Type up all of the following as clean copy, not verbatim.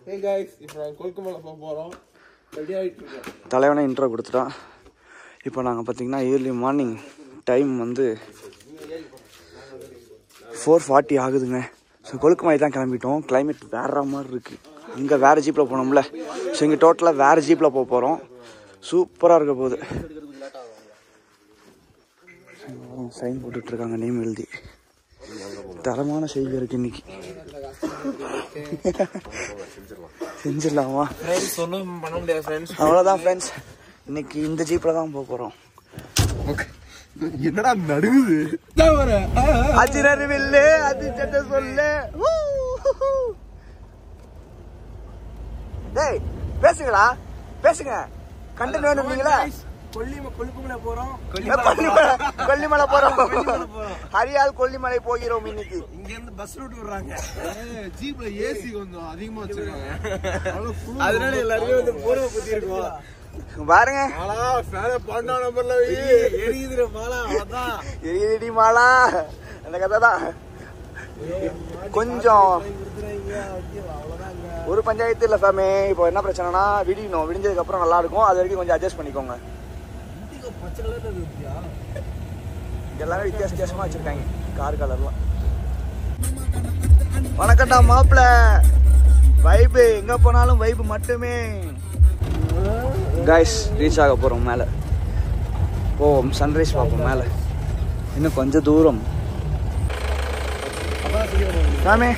Hey guys, இப்போ கொல்கமலை போறோம். Ready ஆயிட்டு இருக்கோம். தலைவனே இன்ட்ரோ கொடுத்துட்டான். இப்போ நாங்கள் பார்த்தீங்கன்னா ஏர்லி மார்னிங் டைம் வந்து 4:40 ஆகுதுங்க. ஸோ கொல்கமலை தான் கிளம்பிட்டோம். கிளைமேட் வேற மாதிரி இருக்குது. அங்கே வேறு ஜீப்பில் போனோம்ல. ஸோ இங்கே டோட்டலாக வேறு ஜீப்பில் போக போகிறோம். சூப்பராக இருக்க போகுது. சைன் போட்டுட்ருக்காங்க நேம் எழுதி. தரமான செய்தி இருக்கு இன்னைக்கு. செஞ்சிடலாமா? அவ்வளோதான் ஃப்ரெண்ட்ஸ், இன்னைக்கு இந்த ஜீப்பில் தான் போக போகிறோம். என்னடா நடுங்குது? அச்சிரவில்லை அது சட்ட சொல்லு. டேய் பேசுங்களா, பேசுங்க. கண்டென்ட் வேணும்ங்களா? கொல்லிமலை போறோம். ஹரியால் கொல்லிமலை போகிறோம். இன்னைக்கு இங்க இருந்து பஸ் ரூட் விடுறாங்க. ஜீப்ல ஏசி கொஞ்சம் அதிகமா வச்சிருக்காங்க, அதனால எல்லாரும் வந்து போறவ பத்தி இருக்கும் பாருங்க. எரியுது மாலா, அதான் எரியுதி மாலா. அந்த கதை தான். கொஞ்சம் ஒரு பஞ்சாயத்து இல்லை சாமி. இப்போ என்ன பிரச்சனைனா விடியணும். விடிஞ்சதுக்கு அப்புறம் நல்லா இருக்கும். அது வரைக்கும் கொஞ்சம் அட்ஜஸ்ட் பண்ணிக்கோங்க. எல்லாமே வித்தியாச வித்தியாசமா வச்சிருக்காங்க கார் கலர்லாம். வணக்கம்டா மாப்பிள்ள. வைப்பு எங்க போனாலும் வைப்பு மட்டுமே. கைஸ் ரீச் ஆக போறோம். மேல போவோம், சன்ரைஸ் பார்ப்போம். மேல இன்னும் கொஞ்சம் தூரம் சாமி.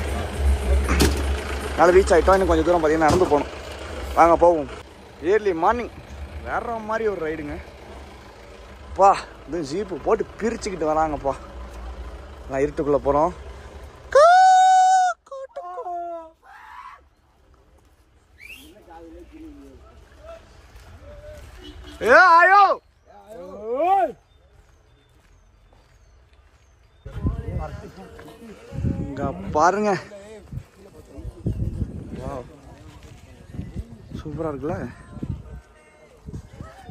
மேலே ரீச் ஆகிட்டோம். இன்னும் கொஞ்சம் தூரம் பார்த்தீங்கன்னா நடந்து போகணும். வாங்க போவோம். ஏர்லி மார்னிங் வேற மாதிரி ஒரு ரைடுங்க. பா இது ஜீப்பு போட்டு பிரிச்சுக்கிட்டு வராங்கப்பா. நான் இருட்டுக்குள்ளே போகிறோம். ஏ ஆயோ இங்க பாருங்க. சூப்பராக இருக்குல்ல?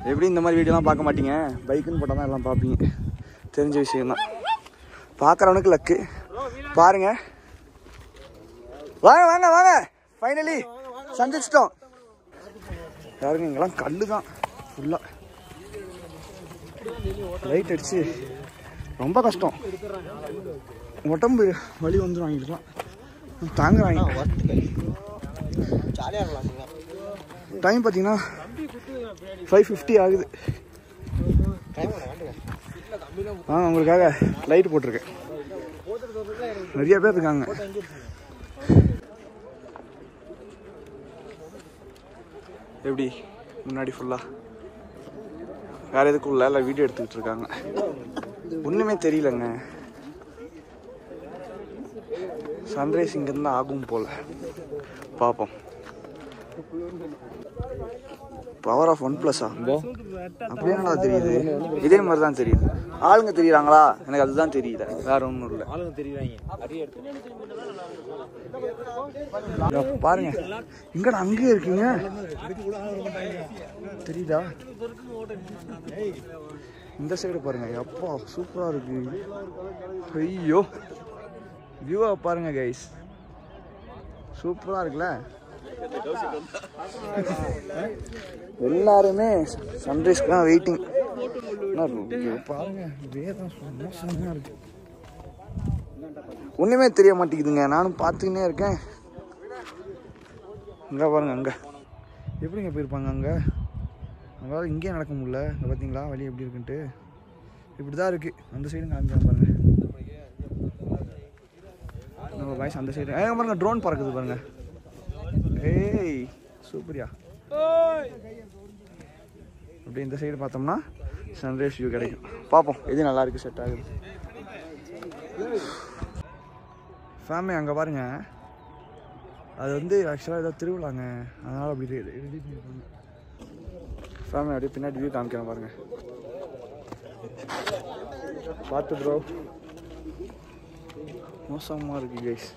எப்படி இந்த மாதிரி வீடியோலாம் பார்க்க மாட்டீங்க, பைக்குன்னு போட்டால் தான் எல்லாம் பார்ப்பீங்க. தெரிஞ்ச விஷயம்தான். பார்க்குறவனுக்கு லக்கு. பாருங்க. வாங்க வாங்க வாங்க, ஃபைனலி சந்திச்சிட்டோம். யாருங்க இங்கெல்லாம் கல்லு தான் ஃபுல்லாக. லைட் அடிச்சு ரொம்ப கஷ்டம். உடம்பு வலி வந்துடும். வாங்கிக்கலாம் தாங்குறாங்க. டைம் பார்த்தீங்கன்னா 5:50 ஆகுது. உங்களுக்காக லைட் போட்டிருக்கேன். நிறைய பேர் இருக்காங்க. எப்படி முன்னாடி ஃபுல்லா வேற எதுக்குள்ள எல்லாம் வீடியோ எடுத்துக்கிட்டு இருக்காங்க. ஒண்ணுமே தெரியலங்க. சன்ரைஸ் இங்கிருந்து ஆகும் போல. பார்ப்போம். பவர் ஆஃப் OnePlus அப்படியே என்னடா தெரியுது? இதே மாதிரி தான் தெரியுது. ஆளுங்க தெரியுறாங்களா? எனக்கு அதுதான் தெரியல, வேற ஒன்றும் இல்லை. பாருங்க எங்கடா அங்கேயே இருக்கீங்க, தெரியுதா? இந்த சைடு பாருங்க. எப்பா சூப்பரா இருக்கு. ஐயோ வியூவா பாருங்க கைஸ், சூப்பரா இருக்குல்ல? எல்லாருமே சன்ரைஸ்க்கு தான் வெயிட்டிங். பாருங்க மோசமா இருக்கு. ஒண்ணுமே தெரிய மாட்டேங்குதுங்க. நானும் பார்த்துக்கினே இருக்கேன். அங்க பாருங்க, அங்க எப்படிங்க போயிருப்பாங்க? அங்கே இங்கேயே நடக்க முடியல. இங்கே பார்த்தீங்களா வழி எப்படி இருக்குன்ட்டு? இப்படிதான் இருக்கு. அந்த சைடு காமிக்கலாம் பாருங்க. நம்ம வாய்ஸ் அந்த சைடு பாருங்க. ட்ரோன் பறக்குது பாருங்க. ஏய் சூப்பரியா. அப்படி இந்த சைடு பார்த்தோம்னா சன்ரைஸ் வியூ கிடைக்கும். பார்ப்போம் எது நல்லா இருக்கு, செட் ஆகுது. ஃபேமிலி அங்கே பாருங்க. அது வந்து ஆக்சுவலாக ஏதோ திருவிழாங்க, அதனால் அப்படி ரெடி பண்ணிருப்பாங்க. ஃபேமிலி அப்படியே பின்னாடி வியூ காமிக்கிறேன் பாருங்க. பார்த்து ப்ரோ, மோசமாக இருக்கு கைஸ்.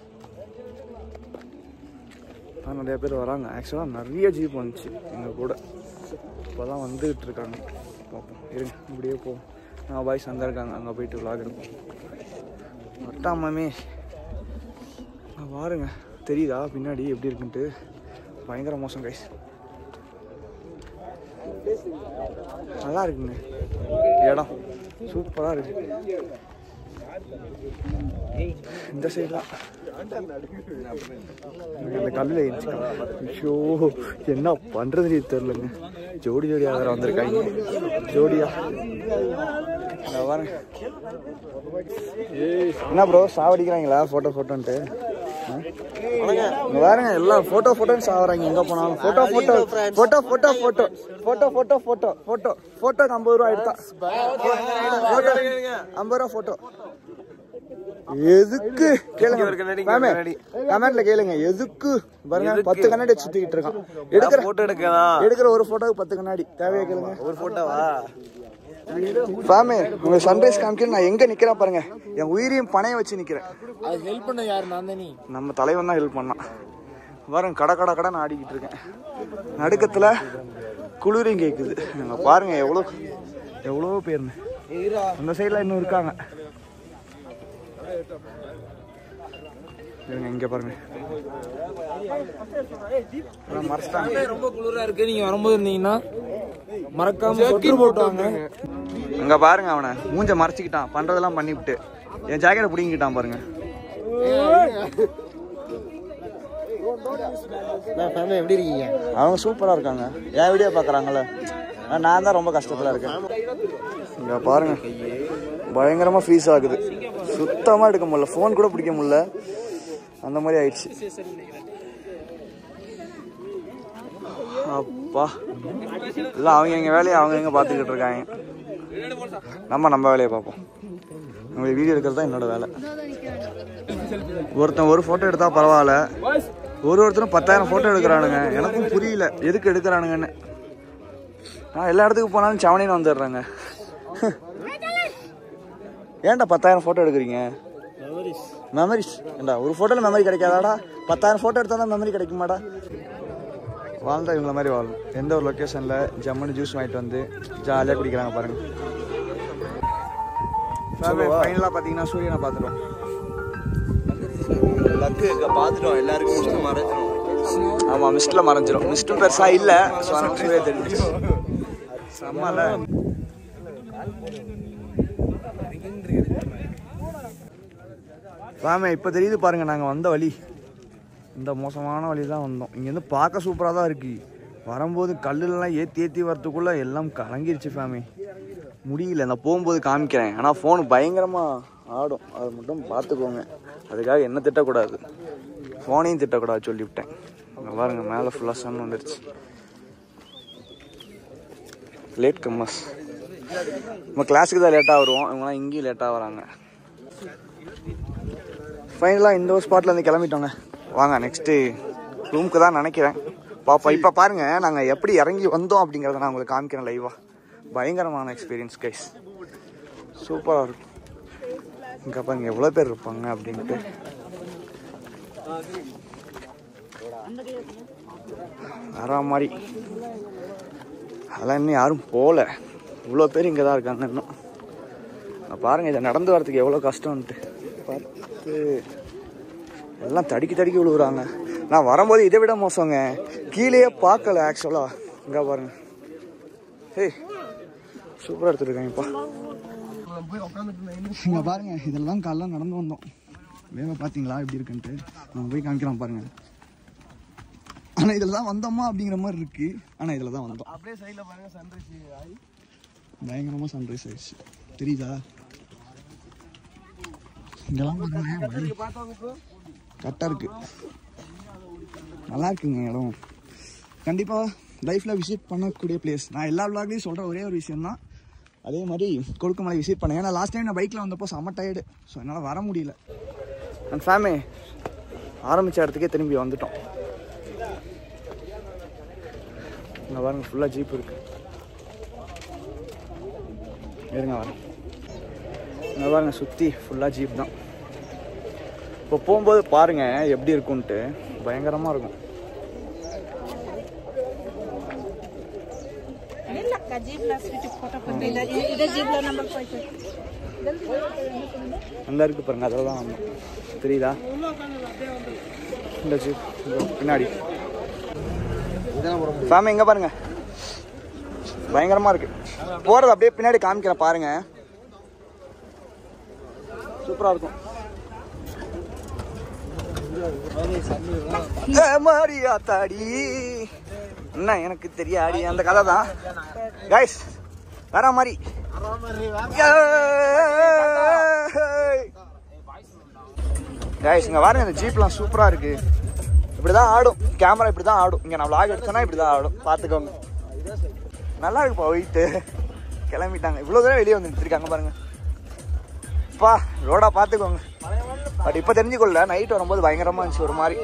நிறைய பேர் வராங்க. ஆக்சுவலாக நிறைய ஜீப் வந்துச்சு எங்கள் கூட. இப்போ தான் வந்துகிட்டு இருக்காங்க. பார்ப்போம் இருங்க, இப்படியே போவோம். பாய்ஸ் அங்கே இருக்காங்க, அங்கே போயிட்டு விளாக் எடுப்போம். மட்டாமே பாருங்க, தெரியுதா பின்னாடி எப்படி இருக்குன்ட்டு? பயங்கர மோசம் கைஸ். நல்லா இருக்குங்க இடம், சூப்பராக இருக்கு. இந்த சைட்லாம் அந்த கல்லில் ஐயோ என்ன பண்ணுறதுன்னு தெரிலங்க. ஜோடி ஜோடியாக வேறு வந்திருக்காங்க. ஜோடியா வரேன். என்ன ப்ரோ சாவடிக்கிறாங்களா ஃபோட்டோன்ட்டு? பாருங்க எல்லாம் ஃபோட்டோன்னு சாவறாங்க எங்கே போனாலும். ஃபோட்டோக்கு 50 ரூபா எடுத்தா. 50 ரூபா ஃபோட்டோ எதுக்கு கேளுங்க, கமெண்ட்ல கேளுங்க எதுக்கு. பாருங்க 10 கண்ணாடி சுத்திக்கிட்டு இருக்கான். எடுக்கிற ஒரு போட்டோக்கு 10 கண்ணாடி தேவையா கேளுங்க. ஒரு போட்டோவா ஃபேமே? உங்க சன்ரைஸ் காமிக்க நான் எங்க நிக்கிறேன் பாருங்க. என் உயிரையும் பணைய வச்சு நிக்கிறேன். அது ஹெல்ப் பண்ண யாரு? நான் தானே. நம்ம தலைவன் தான் ஹெல்ப் பண்ணான். பாருங்க கடை ஆடிக்கிட்டு இருக்கேன். நடுக்கத்துல குளிரையும் கேக்குது. அங்க பாருங்க எவ்வளோ பேருன்னு. அந்த சைட்ல இன்னும் இருக்காங்க. இங்க பாருங்க ரொம்ப குளிரா இருக்கு. நீங்க வரும்போது இருந்தீங்கன்னா மறக்காம சொட்டு போட்டுவாங்க. அங்க பாருங்க அவனை மூஞ்ச மறைச்சிக்கிட்டான். பண்றதெல்லாம் பண்ணிவிட்டு என் ஜாக்கெட்டை பிடிங்கிட்டான் பாருங்க. எப்படி இருக்கீங்க? அவங்க சூப்பரா இருக்காங்க. என் வீடியோ பாக்குறாங்கல்ல, நான் தான் ரொம்ப கஷ்டத்துல இருக்கேன். இங்க பாருங்க பயங்கரமா ஃபீஸ் ஆகுது. சுத்தமா எடுக்க முடியல, போன் கூட பிடிக்க முடியல, அந்த மாதிரி ஆயிடுச்சு. அப்பா இல்ல அவங்க எங்க வேலையை அவங்க எங்க பாத்துக்கிட்டு இருக்காங்க. நம்ம வேலையை பார்ப்போம். உங்களுக்கு வீடியோ எடுக்கிறது தான் என்னோட வேலை. ஒருத்தன் ஒரு போட்டோ எடுத்தா பரவாயில்ல, ஒருத்தரும் 10,000 போட்டோ எடுக்கிறானுங்க. எனக்கும் புரியல எதுக்கு எடுக்கிறானுங்கன்னு. நான் எல்லா இடத்துக்கு போனாலும் செவனின்னு வந்துடுறாங்க. ஏன்டா 10,000 போட்டோ எடுக்கிறீங்க? மெமரிஸ் ஏண்டா ஒரு போட்டோல மெமரி கிடைக்காதாடா? 10,000 போட்டோ எடுத்தா தான் மெமரி கிடைக்குமாடா? வாழ்ந்தா இவங்கள மாதிரி வாழணும். எந்த ஒரு லொக்கேஷன்ல ஜம்முன்னு ஜூஸ் வாங்கிட்டு வந்து ஜாலியாக குடிக்கிறாங்க பாருங்க. ஃபைனலாக பார்த்தீங்கன்னா சூரியனை பார்த்துட்டோம். பார்த்துட்டோம் எல்லாருக்கும் மறைஞ்சிடும். ஆமாம் மிஸ்டில் மறைஞ்சிடும். மிஸ்டும் பெருசாக இல்லை, ஸோ அதனால சூரிய தெரிஞ்சு செம்மல. வாமே இப்போ தெரியுது பாருங்க நாங்கள் வந்த வழி. இந்த மோசமான வழி தான் வந்தோம். இங்கேருந்து பார்க்க சூப்பராக தான் இருக்குது. வரும்போது கல்லுலாம் ஏற்றி வரத்துக்குள்ளே எல்லாம் கலங்கிருச்சு ஃபேமி. முடியல. நான் போகும்போது காமிக்கிறேன். ஆனால் ஃபோனு பயங்கரமாக ஆடும், அதை மட்டும் பார்த்துக்கோங்க. அதுக்காக என்ன திட்டக்கூடாது, ஃபோனையும் திட்டக்கூடாது சொல்லிவிட்டேன். அங்கே பாருங்கள் மேலே ஃபுல்லாக சன் வந்துடுச்சு. லேட் கம்மஸ். நம்ம கிளாஸுக்கு தான் லேட்டாக வருவோம், இவங்களாம் இங்கேயும் லேட்டாக வராங்க. ஃபைனலாக இந்த ஒரு ஸ்பாட்லேருந்து கிளம்பிட்டோங்க. வாங்க நெக்ஸ்ட்டு ரூமுக்கு தான் நினைக்கிறேன். பாப்பா இப்போ பாருங்கள் நாங்கள் எப்படி இறங்கி வந்தோம் அப்படிங்கிறத நான் உங்களுக்கு காமிக்கிறேன் லைவாக. பயங்கரமான எக்ஸ்பீரியன்ஸ் கைஸ், சூப்பராக இருக்கும். இங்கே பாருங்க எவ்வளோ பேர் இருப்பாங்க அப்படின்ட்டு. வர மாதிரி அதெல்லாம் இன்னும் யாரும் போகல. இவ்வளோ பேர் இங்கே தான் இருக்காங்க இன்னும். பாருங்கள் இதை நடந்து வரதுக்கு எவ்வளோ கஷ்டம்ன்ட்டு. பார்த்து எல்லாம் தடுக்கி விழுவுறாங்க. நான் வரும்போது இதை விட மோசங்க, கீழே பார்க்கல ஆக்சுவலாக. இங்கே பாருங்க, ஏய் சூப்பராக எடுத்துருக்காங்கப்பா. இங்கே பாருங்க இதெல்லாம் காலைல நடந்து வந்தோம். வேலை பார்த்தீங்களா எப்படி இருக்குன்ட்டு நான் போய் காமிக்கிறோம் பாருங்க. ஆனால் இதில் தான் வந்தோமா அப்படிங்கிற மாதிரி இருக்கு. ஆனால் இதில் தான் வந்தோம். அப்படியே சைடில் பாருங்க சன்ரைஸ் ஆகி பயங்கரமாக சன்ரைஸ் ஆயிடுச்சு தெரியுதா? இங்கெல்லாம் கரெக்டாக இருக்கு, நல்லா இருக்குங்க இடம். கண்டிப்பாக லைஃப்பில் விசிட் பண்ணக்கூடிய பிளேஸ். நான் எல்லா விளாக்லேயும் சொல்கிற ஒரே ஒரு விஷயம் தான், அதே மாதிரி கொழுக்குமலை விசிட் பண்ணேன். ஏன்னா லாஸ்ட் டைம் நான் பைக்கில் வந்தப்போ செம்ம டயர்டு, ஸோ என்னால் வர முடியல. அண்ட் ஃபேமிலி ஆரம்பித்த இடத்துக்கே திரும்பி வந்துட்டோம். இங்கே பாருங்க ஃபுல்லாக ஜீப் இருக்கு. இருங்க வரேன். இங்கே பாருங்க சுற்றி ஃபுல்லாக ஜீப் தான். இப்போ போகும்போது பாருங்கள் எப்படி இருக்குன்ட்டு, பயங்கரமாக இருக்கும். அந்த இருக்கு பாருங்க, அதில் தான் வந்தோம் தெரியுதா? இந்த ஜீப் பின்னாடி சாமி இங்கே பாருங்க, பயங்கரமாக இருக்கு. போகிறது அப்படியே பின்னாடி காமிக்கிறேன் பாருங்க, சூப்பராக இருக்கும். மாரியா தாடி என்ன எனக்கு தெரியாடி, அந்த கதை தான் கைஸ். வேற மாதிரி கைஸ் இங்கே பாருங்க, இந்த ஜீப்லாம் சூப்பராக இருக்கு. இப்படி தான் ஆடும் கேமரா, இப்படி தான் ஆடும். இங்கே நான் விளாக் எடுத்தேன்னா இப்படி தான் ஆடும், பார்த்துக்கோங்க. நல்லா இருக்குப்பா. போயிட்டு கிளம்பிட்டாங்க, இவ்வளோ தூரம் வெளியே வந்து நிறுத்திருக்காங்க பாருங்க. அப்பா ரோடா பார்த்துக்கோங்க. பட் இப்போ தெரிஞ்சுக்கொள்ள நைட் வரும்போது பயங்கரமாக இருந்துச்சு, ஒரு மாதிரி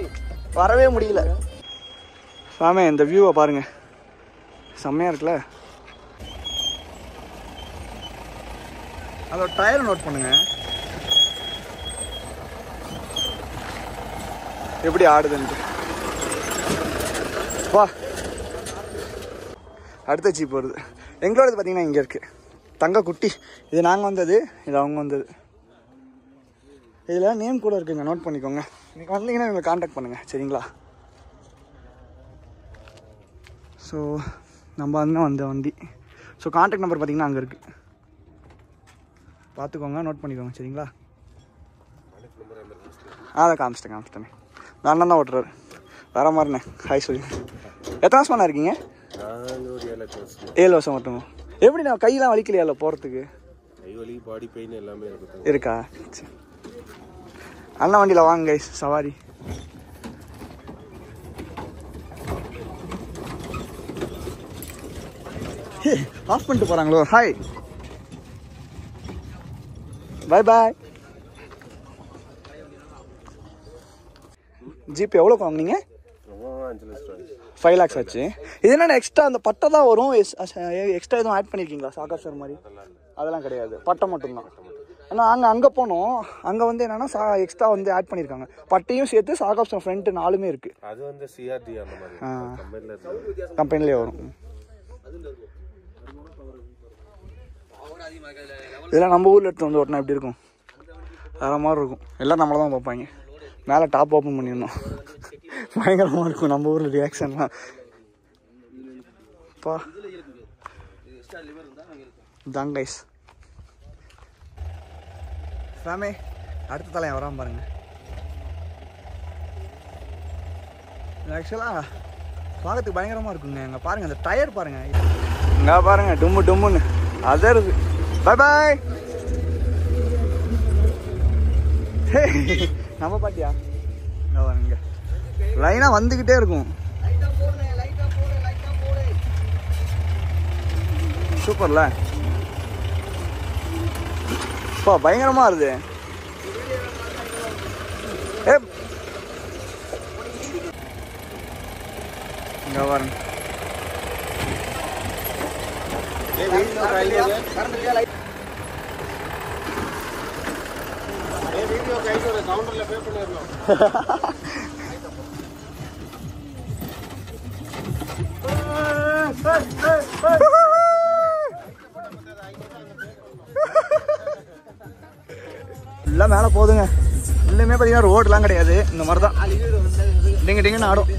வரவே முடியல. சாமி இந்த வியூவை பாருங்க, செம்மையாக இருக்குல்ல. அதோட டயர் நோட் பண்ணுங்க எப்படி ஆடுதுன்ட்டு. வா அடுத்த ஜீப் வருது. எங்களோடது பார்த்தீங்கன்னா இங்கே இருக்குது தங்க குட்டி. இது நாங்கள் வந்தது, இது அவங்க வந்தது. இதில் நேம் கூட இருக்குங்க, நோட் பண்ணிக்கோங்க. நீங்கள் வந்தீங்கன்னா எங்களை காண்டாக்ட் பண்ணுங்கள் சரிங்களா. ஸோ நம்ம அண்ணன் வந்த வண்டி. ஸோ காண்டாக்ட் நம்பர் பார்த்தீங்கன்னா அங்கே இருக்குது, பார்த்துக்கோங்க, நோட் பண்ணிக்கோங்க சரிங்களா. அதை காமிச்சிட்டேன். நான் அண்ணன் தான் ஓட்டுறாரு, வேற மாதிரிண்ணே. ஹாய் சொல்லி. எத்தனை வருஷமா இருக்கீங்க? 7 வருஷம் மட்டும். எப்படி நான் கையெல்லாம் வலிக்கலையா போகிறதுக்கு? இருக்கா? அண்ணன் வண்டியில் வாங்க கைஸ், சவாரி. ஆஃப் பண்ணிட்டு போகிறாங்களோ. ஹாய் பாய் பாய். ஜிபே எவ்வளோ வாங்குனீங்க? 5 lakhs ஆச்சு. இது என்ன எக்ஸ்ட்ரா அந்த பட்டை தான் வரும், எக்ஸ்ட்ரா எதுவும் ஆட் பண்ணியிருக்கீங்களா? சாகா சார் மாதிரி அதெல்லாம் கிடையாது, பட்டை மட்டும்தான். ஆனால் அங்கே போனோம், அங்கே வந்து என்னன்னா எக்ஸ்ட்ரா வந்து ஆட் பண்ணியிருக்காங்க, பட்டையும் சேர்த்து சாகா சார் ஃப்ரண்ட் 4மே இருக்கு. அது வந்து சிஆர்டி அந்த மாதிரி கம்பெனிலே வரும். இதெல்லாம் நம்ம ஊரில் எடுத்து வந்து ஓட்டினா எப்படி இருக்கும்? வேற மாதிரி இருக்கும். எல்லாம் நம்மளை தான் பார்ப்பாங்க. மேலே டாப் ஓப்பன் பண்ணிடணும், பயங்கரமாக இருக்கும் நம்ம ஊரில் ரியாக்ஷன்லாம். பா தாங்க கைஸ். சாமி அடுத்த தலையை வராமல் பாருங்க. ஆக்சுவலாக பார்க்கறதுக்கு பயங்கரமாக இருக்குங்க. அங்கே பாருங்கள், அந்த டயர் பாருங்கள், இங்கே பாருங்கள் டும்மு டும்முன்னு அதருது. பாய் பாய். நம்ம பாட்டியா இங்கே லைனாக வந்துக்கிட்டே இருக்கும். சூப்பர்ல, இப்போ பயங்கரமாக இருது. இங்கே பாருங்க. கவுண்டர்ல பே பண்ணிடலாம். எல்லாம் மேலே போகுதுங்க. எல்லாமே பார்த்தீங்கன்னா ரோடுலாம் கிடையாது, இந்த மாதிரி தான் டிங்கு டிங்குன்னு ஆடும்.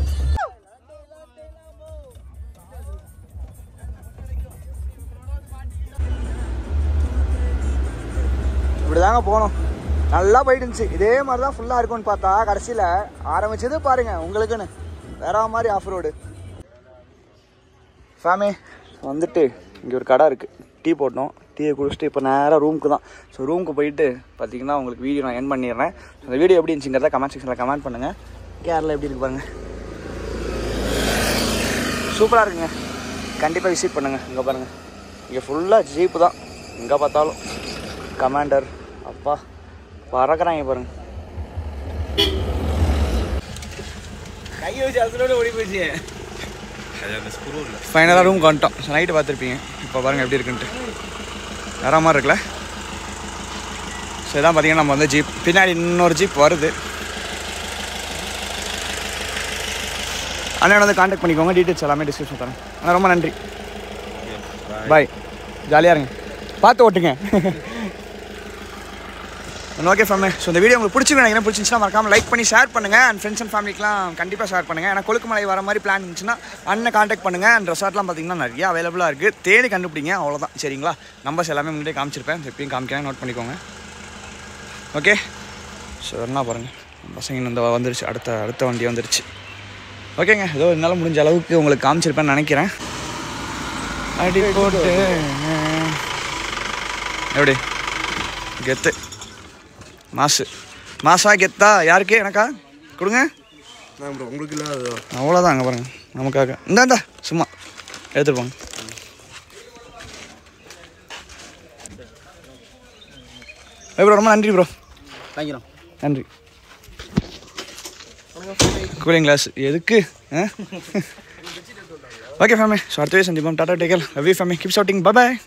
இப்படி தாங்க போகணும். நல்லா போயிட்டு இருந்துச்சு. இதே மாதிரி தான் ஃபுல்லாக இருக்கும்னு பார்த்தா கடைசியில் ஆரம்பிச்சது பாருங்க உங்களுக்குன்னு வேற மாதிரி ஆஃப் ரோடு. ஃபேமே வந்துட்டு இங்கே ஒரு கடை இருக்குது, டீ போட்டோம். டீயை குடிச்சிட்டு இப்போ நேராக ரூமுக்கு தான். ஸோ ரூமுக்கு போயிட்டு பார்த்தீங்கன்னா உங்களுக்கு வீடியோ நான் என் பண்ணிடுறேன். அந்த வீடியோ எப்படி இருந்துச்சுங்கிறத கமெண்ட் செக்ஷனில் கமெண்ட் பண்ணுங்கள். கேரளா எப்படி இருக்கு பாருங்கள், சூப்பராக இருக்குங்க. கண்டிப்பாக விசிட் பண்ணுங்கள். இங்கே பாருங்கள், இங்கே ஃபுல்லாக ஜீப்பு தான், எங்கே பார்த்தாலும் கமாண்டர். அப்பா பறக்கிறாங்க பாருங்க. கையை வச்சு அசலோட ஓடி போயிடுச்சு. ஃபைனலாக ரூம் வந்துட்டோம். ஸோ நைட்டு பார்த்துருப்பீங்க. இப்போ பாருங்கள் எப்படி இருக்குன்ட்டு வேற மாதிரி இருக்குல்ல. ஸோ இதான் பார்த்தீங்கன்னா நம்ம வந்து ஜீப், பின்னாடி இன்னொரு ஜீப் வருது. அண்ணன் வந்து கான்டாக்ட் பண்ணிக்கோங்க, டீட்டெயில்ஸ் எல்லாமே டிஸ்கிரிப்ஷன் தரேன். ஆனால் ரொம்ப நன்றி, பாய். ஜாலியாக இருங்க, பார்த்து ஓட்டுங்க. Okay family. ஸோ இந்த வீடியோ உங்களுக்கு பிடிச்சிருந்துச்சுன்னா மறக்காமல் லைக் பண்ணி ஷேர் பண்ணுங்கள். அண்ட் ஃப்ரெண்ட்ஸ் அண்ட் ஃபேமிலிக்கெலாம் கண்டிப்பாக ஷேர் பண்ணுங்கள். ஏன்னா கொழுக்குமலை வர மாதிரி பிளான் இருந்துச்சுன்னா அண்ணனை காண்டாக்ட் பண்ணுங்கள். அண்ட் ரெசார்ட்லாம் பார்த்தீங்கன்னா நிறைய அவைலபிளாக இருக்குது. தேடி கண்டுபிடிங்க, அவ்வளோதான். சரிங்களா? நம்பர்ஸ் எல்லாமே முன்னாடியே காமிச்சிருப்பேன், எப்பயும் காமிக்கிறேன், நோட் பண்ணிக்கோங்க. ஓகே. ஸோ என்ன பாருங்கள், பசங்க இந்த வந்துருச்சு, அடுத்த வண்டி வந்துருச்சு. ஓகேங்க, ஏதோ என்னால் முடிஞ்ச அளவுக்கு உங்களுக்கு காமிச்சிருப்பேன்னு நினைக்கிறேன். அடி போட்டு எப்படி கெத்து மாசா கெத்தா? யாருக்கு? எனக்கா? கொடுங்க. உங்களுக்கு இல்லாத அவ்வளோதான். அங்கே பாருங்க, நமக்காக இந்தா சும்மா எடுத்துருப்பாங்க. ப்ரோ ரொம்ப நன்றி ப்ரோ. தேங்க்யூ. நன்றி. கூலிங் கிளாஸ் எதுக்கு? Okay family. ஸோ அடுத்த வீடியோ சந்திப்போம். Tata take care. Love you family. Keep shouting. Bye bye.